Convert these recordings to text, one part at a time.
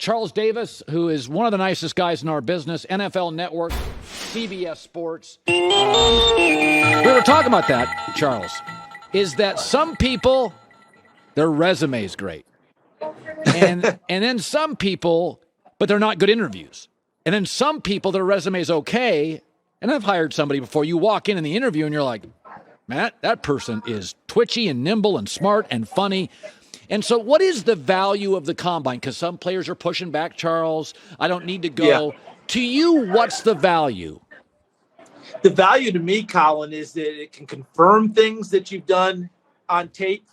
Charles Davis, who is one of the nicest guys in our business, NFL Network, CBS Sports. We were talking about that, Charles, is that some people, their resume is great. And then some people, but they're not good interviews. And then some people, their resume is okay. And I've hired somebody before. You walk in the interview and you're like, Matt, that person is twitchy and nimble and smart and funny. And so what is the value of the combine? Because some players are pushing back, Charles. I don't need to go. Yeah. To you, what's the value? The value to me, Colin, is that it can confirm things that you've done on tape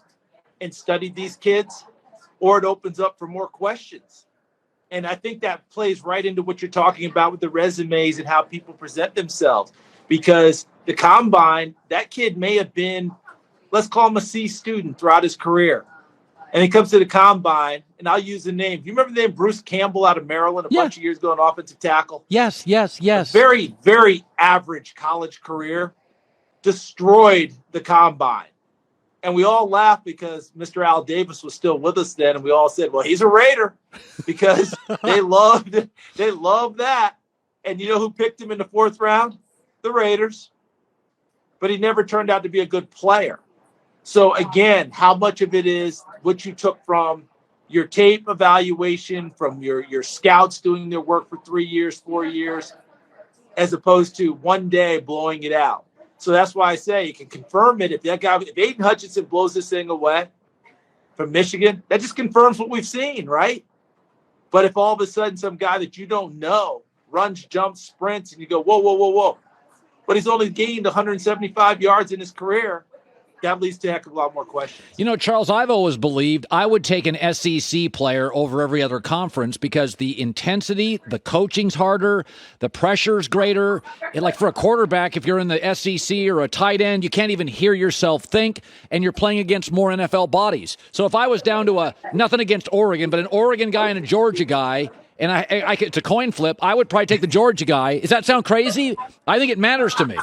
and studied these kids, or it opens up for more questions. And I think that plays right into what you're talking about with the resumes and how people present themselves. Because the combine, that kid may have been, let's call him a C student throughout his career. And he comes to the combine, and I'll use the name. You remember the name Bruce Campbell out of Maryland a bunch of years ago, an offensive tackle? Yes. A very, very average college career, destroyed the combine. And we all laughed because Mr. Al Davis was still with us then, and we all said, well, he's a Raider, because they loved that. And you know who picked him in the 4th round? The Raiders. But he never turned out to be a good player. So, again, how much of it is what you took from your tape evaluation, from your scouts doing their work for 3 years, 4 years, as opposed to one day blowing it out. So that's why I say you can confirm it. If Aiden Hutchinson blows this thing away from Michigan, that just confirms what we've seen, right? But if all of a sudden some guy that you don't know runs, jumps, sprints, and you go, whoa, but he's only gained 175 yards in his career, that leads to a heck of a lot more questions. You know, Charles, I've always believed I would take an SEC player over every other conference because the intensity, the coaching's harder, the pressure's greater. And like for a quarterback, if you're in the SEC or a tight end, you can't even hear yourself think, and you're playing against more NFL bodies. So if I was down to nothing against Oregon, but an Oregon guy and a Georgia guy, and it's a coin flip, I would probably take the Georgia guy. Does that sound crazy? I think it matters to me.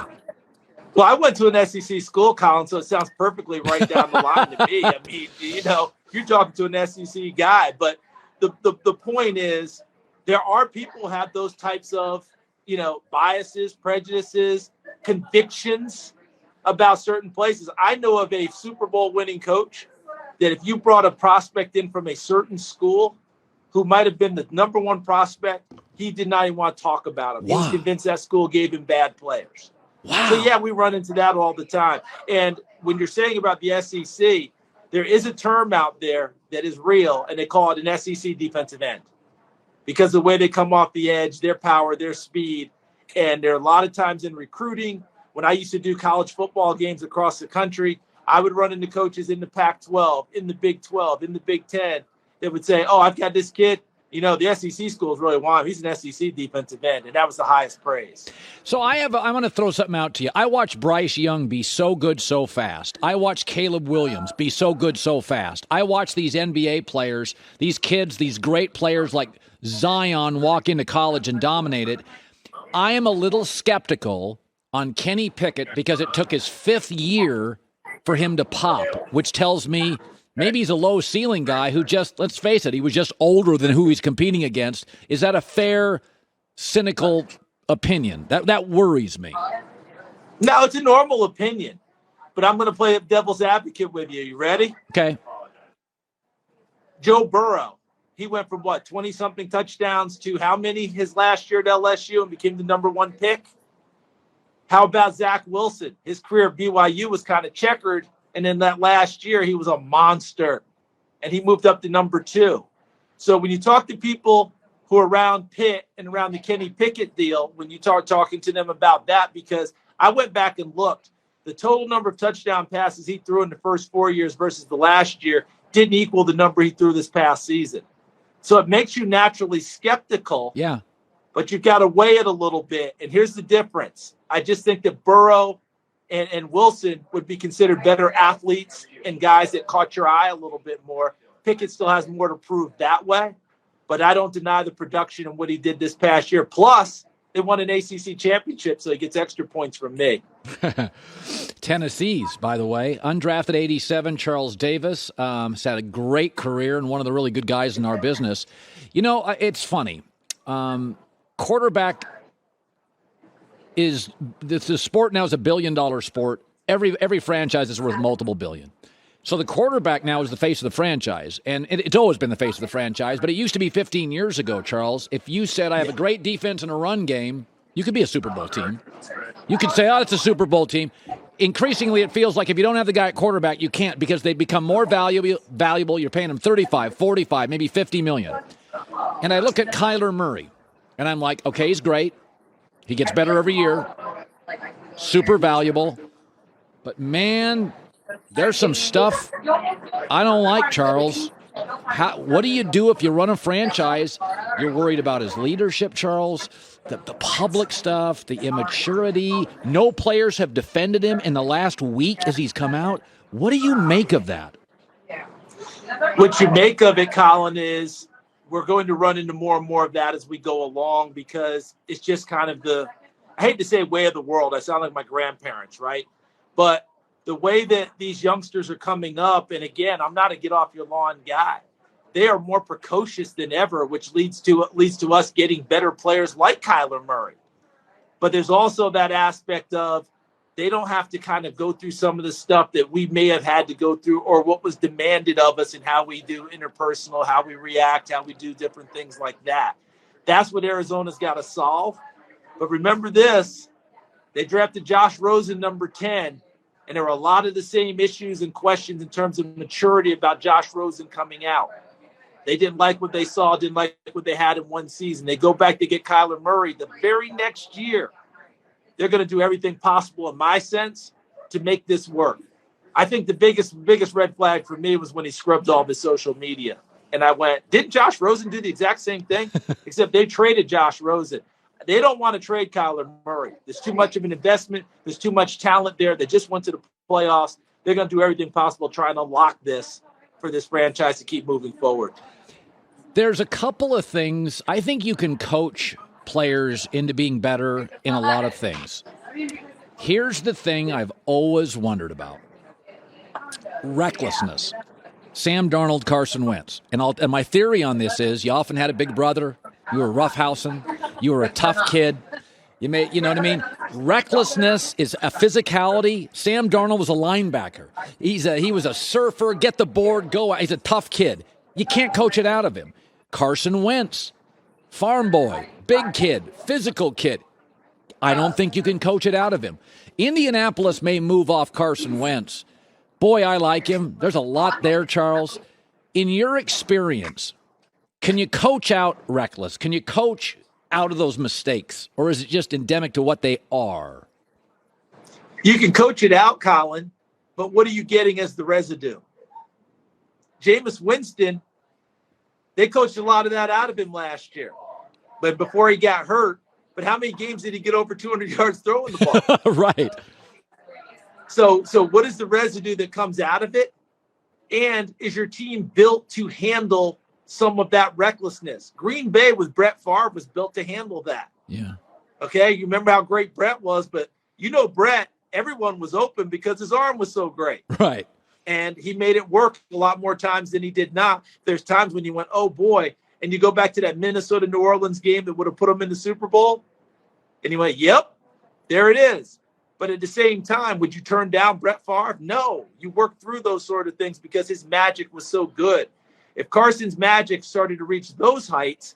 Well, I went to an SEC school, Colin, so it sounds perfectly right down the line to me. I mean, you know, you're talking to an SEC guy, but the point is there are people who have those types of, you know, biases, prejudices, convictions about certain places. I know of a Super Bowl winning coach that if you brought a prospect in from a certain school who might have been the number one prospect, he did not even want to talk about him. Wow. He was convinced that school gave him bad players. Wow. So, yeah, we run into that all the time. And when you're saying about the SEC, there is a term out there that is real, and they call it an SEC defensive end because the way they come off the edge, their power, their speed. And there are a lot of times in recruiting, when I used to do college football games across the country, I would run into coaches in the Pac-12, in the Big 12, in the Big 10 that would say, oh, I've got this kid. You know, the SEC schools really want him. He's an SEC defensive end, and that was the highest praise. So I'm going to throw something out to you. I watched Bryce Young be so good so fast. I watched Caleb Williams be so good so fast. I watched these NBA players, these kids, these great players like Zion walk into college and dominate it. I am a little skeptical on Kenny Pickett because it took his 5th year for him to pop, which tells me maybe he's a low ceiling guy who just, let's face it, he was just older than who he's competing against. Is that a fair, cynical opinion? That worries me. No, it's a normal opinion, but I'm going to play devil's advocate with you. You ready? Okay. Joe Burrow, he went from 20-something touchdowns to how many his last year at LSU and became the number 1 pick? How about Zach Wilson? His career at BYU was kind of checkered. And in that last year, he was a monster, and he moved up to number 2. So when you talk to people who are around Pitt and around the Kenny Pickett deal, when you start talking to them about that, because I went back and looked, the total number of touchdown passes he threw in the first 4 years versus the last year didn't equal the number he threw this past season. So it makes you naturally skeptical. Yeah. But you've got to weigh it a little bit. And here's the difference. I just think that Burrow and Wilson would be considered better athletes and guys that caught your eye a little bit more. Pickett still has more to prove that way, but I don't deny the production and what he did this past year. Plus, they won an ACC championship, so he gets extra points from me. Tennessee's, by the way, undrafted 87, Charles Davis. Has had a great career and one of the really good guys in our business. You know, it's funny. Quarterback is the sport now is $1 billion sport. Every franchise is worth multiple billion. So the quarterback now is the face of the franchise, and it's always been the face of the franchise, but it used to be 15 years ago, Charles. If you said, I have a great defense and a run game, you could be a Super Bowl team. You could say, it's a Super Bowl team. Increasingly, it feels like if you don't have the guy at quarterback, you can't because they become more valuable. You're paying them 35, 45, maybe 50 million. And I look at Kyler Murray, and I'm like, okay, he's great. He gets better every year. Super valuable. But, man, there's some stuff I don't like, Charles. What do you do if you run a franchise? You're worried about his leadership, Charles, the public stuff, the immaturity. No players have defended him in the last week as he's come out. What do you make of that? What you make of it, Colin, is we're going to run into more and more of that as we go along because it's just kind of I hate to say way of the world. I sound like my grandparents, right? But the way that these youngsters are coming up, and again, I'm not a get off your lawn guy. They are more precocious than ever, which leads to us getting better players like Kyler Murray. But there's also that aspect of they don't have to kind of go through some of the stuff that we may have had to go through or what was demanded of us and how we do interpersonal, how we react, how we do different things like that. That's what Arizona's got to solve. But remember this, they drafted Josh Rosen, number 10. And there were a lot of the same issues and questions in terms of maturity about Josh Rosen coming out. They didn't like what they saw, didn't like what they had in one season. They go back to get Kyler Murray the very next year. They're going to do everything possible, in my sense, to make this work. I think the biggest red flag for me was when he scrubbed all of his social media. And I went, didn't Josh Rosen do the exact same thing? Except they traded Josh Rosen. They don't want to trade Kyler Murray. There's too much of an investment. There's too much talent there. They just went to the playoffs. They're going to do everything possible trying to unlock this for this franchise to keep moving forward. There's a couple of things. I think you can coach players into being better in a lot of things. Here's the thing I've always wondered about. Recklessness. Sam Darnold, Carson Wentz. And my theory on this is you often had a big brother. You were roughhousing. You were a tough kid. You know what I mean? Recklessness is a physicality. Sam Darnold was a linebacker. He was a surfer, get the board, go. He's a tough kid. You can't coach it out of him. Carson Wentz, farm boy, big kid, physical kid. I don't think you can coach it out of him. Indianapolis may move off Carson Wentz. Boy, I like him. There's a lot there, Charles. In your experience, can you coach out reckless? Can you coach out of those mistakes? Or is it just endemic to what they are? You can coach it out, Colin, but what are you getting as the residue? Jameis Winston, they coached a lot of that out of him last year. But before he got hurt, but how many games did he get over 200 yards throwing the ball? Right. So what is the residue that comes out of it? And is your team built to handle some of that recklessness? Green Bay with Brett Favre was built to handle that. Yeah. Okay, you remember how great Brett was, but Brett, everyone was open because his arm was so great. Right. And he made it work a lot more times than he did not. There's times when you went, oh, boy, and you go back to that Minnesota-New Orleans game that would have put him in the Super Bowl, and you went, yep, there it is. But at the same time, would you turn down Brett Favre? No. You work through those sort of things because his magic was so good. If Carson's magic started to reach those heights,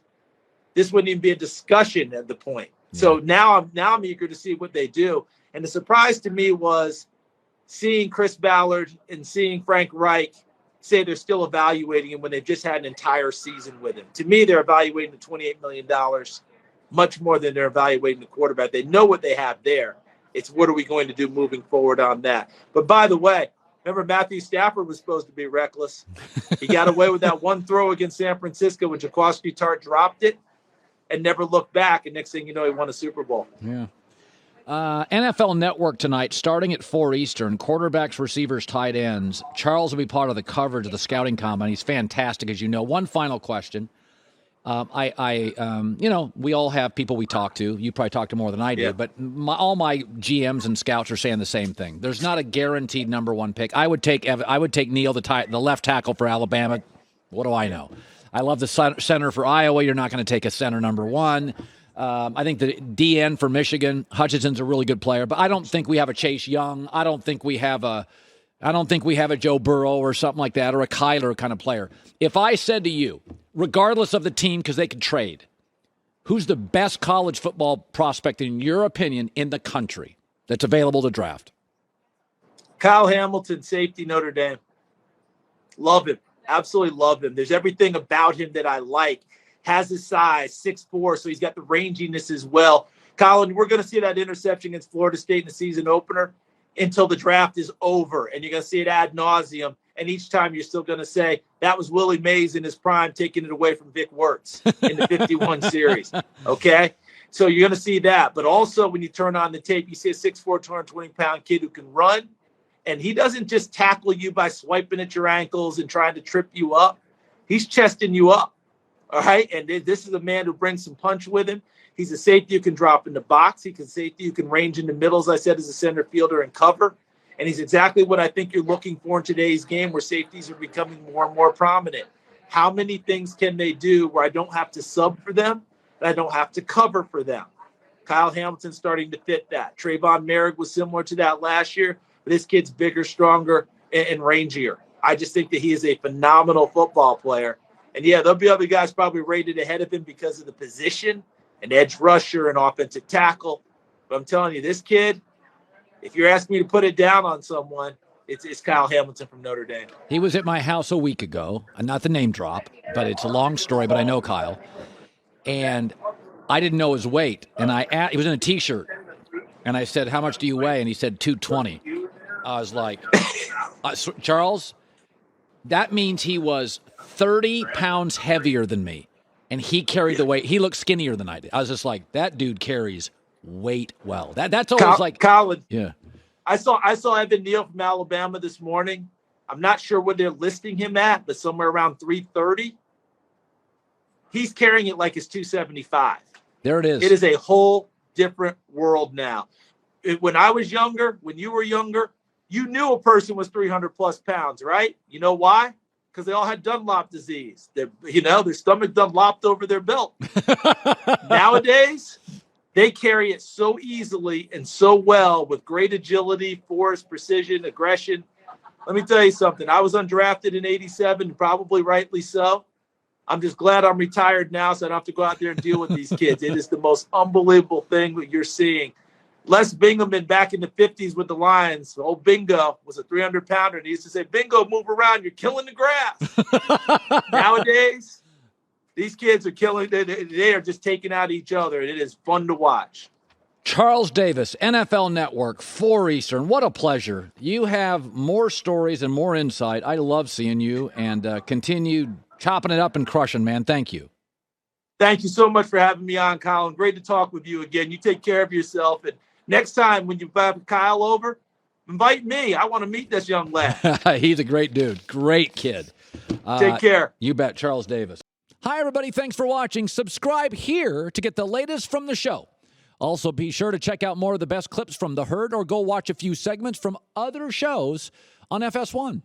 this wouldn't even be a discussion at the point. Yeah. So now I'm eager to see what they do. And the surprise to me was seeing Chris Ballard and seeing Frank Reich say they're still evaluating him when they've just had an entire season with him. To me, they're evaluating the $28 million much more than they're evaluating the quarterback. They know what they have there. It's what are we going to do moving forward on that. But by the way, remember Matthew Stafford was supposed to be reckless. He got away with that one throw against San Francisco when Jaquiski Tartt dropped it and never looked back. And next thing you know, he won a Super Bowl. Yeah. NFL Network tonight, starting at 4 Eastern, quarterbacks, receivers, tight ends. Charles will be part of the coverage of the scouting combine. He's fantastic, as you know. One final question. We all have people we talk to. You probably talk to more than I do, but all my GMs and scouts are saying the same thing. There's not a guaranteed number one pick. I would take Neal, the left tackle for Alabama. What do I know? I love the center for Iowa. You're not going to take a center number one. I think the DN for Michigan, Hutchinson's a really good player, but I don't think we have a Chase Young. I don't think we have a Joe Burrow or something like that, or a Kyler kind of player. If I said to you, regardless of the team, because they can trade, who's the best college football prospect, in your opinion, in the country that's available to draft? Kyle Hamilton, safety, Notre Dame. Love him. Absolutely love him. There's everything about him that I like. Has his size, 6'4", so he's got the ranginess as well. Colin, we're going to see that interception against Florida State in the season opener until the draft is over, and you're going to see it ad nauseum. And each time you're still going to say, that was Willie Mays in his prime taking it away from Vic Wirtz in the 51 series. Okay? So you're going to see that. But also when you turn on the tape, you see a 6'4", 220-pound kid who can run. And he doesn't just tackle you by swiping at your ankles and trying to trip you up. He's chesting you up. All right? And this is a man who brings some punch with him. He's a safety who can drop in the box. He's a safety who can range in the middle, as I said, as a center fielder and cover. And he's exactly what I think you're looking for in today's game, where safeties are becoming more and more prominent. How many things can they do where I don't have to sub for them and I don't have to cover for them? Kyle Hamilton's starting to fit that. Trayvon Merrick was similar to that last year, but this kid's bigger, stronger, and rangier. I just think that he is a phenomenal football player. And, yeah, there'll be other guys probably rated ahead of him because of the position, an edge rusher, an offensive tackle. But I'm telling you, this kid, if you're asking me to put it down on someone, it's Kyle Hamilton from Notre Dame. He was at my house a week ago. Not the name drop, but it's a long story, but I know Kyle. And I didn't know his weight. And he was in a T-shirt. And I said, how much do you weigh? And he said 220. I was like, Charles, that means he was 30 pounds heavier than me. And he carried the weight. He looked skinnier than I did. I was just like, that dude carries weight well. That's always Colin. Yeah. I saw Evan Neal from Alabama this morning. I'm not sure what they're listing him at, but somewhere around 330. He's carrying it like it's 275. There it is. It is a whole different world now. When I was younger, when you were younger, you knew a person was 300 plus pounds, right? You know why? Because they all had Dunlop disease. Their stomach Dunlopped over their belt. Nowadays, they carry it so easily and so well with great agility, force, precision, aggression. Let me tell you something. I was undrafted in 87, probably rightly so. I'm just glad I'm retired now so I don't have to go out there and deal with these kids. It is the most unbelievable thing that you're seeing. Les Bingaman back in the 50s with the Lions, old Bingo was a 300-pounder, and he used to say, Bingo, move around. You're killing the grass. Nowadays, these kids are killing. They are just taking out each other, and it is fun to watch. Charles Davis, NFL Network, 4 Eastern. What a pleasure. You have more stories and more insight. I love seeing you, and continue chopping it up and crushing, man. Thank you. Thank you so much for having me on, Colin. Great to talk with you again. You take care of yourself. And next time when you have Kyle over, invite me. I want to meet this young lad. He's a great dude. Great kid. Take care. You bet. Charles Davis. Hi, everybody. Thanks for watching. Subscribe here to get the latest from the show. Also, be sure to check out more of the best clips from The Herd or go watch a few segments from other shows on FS1.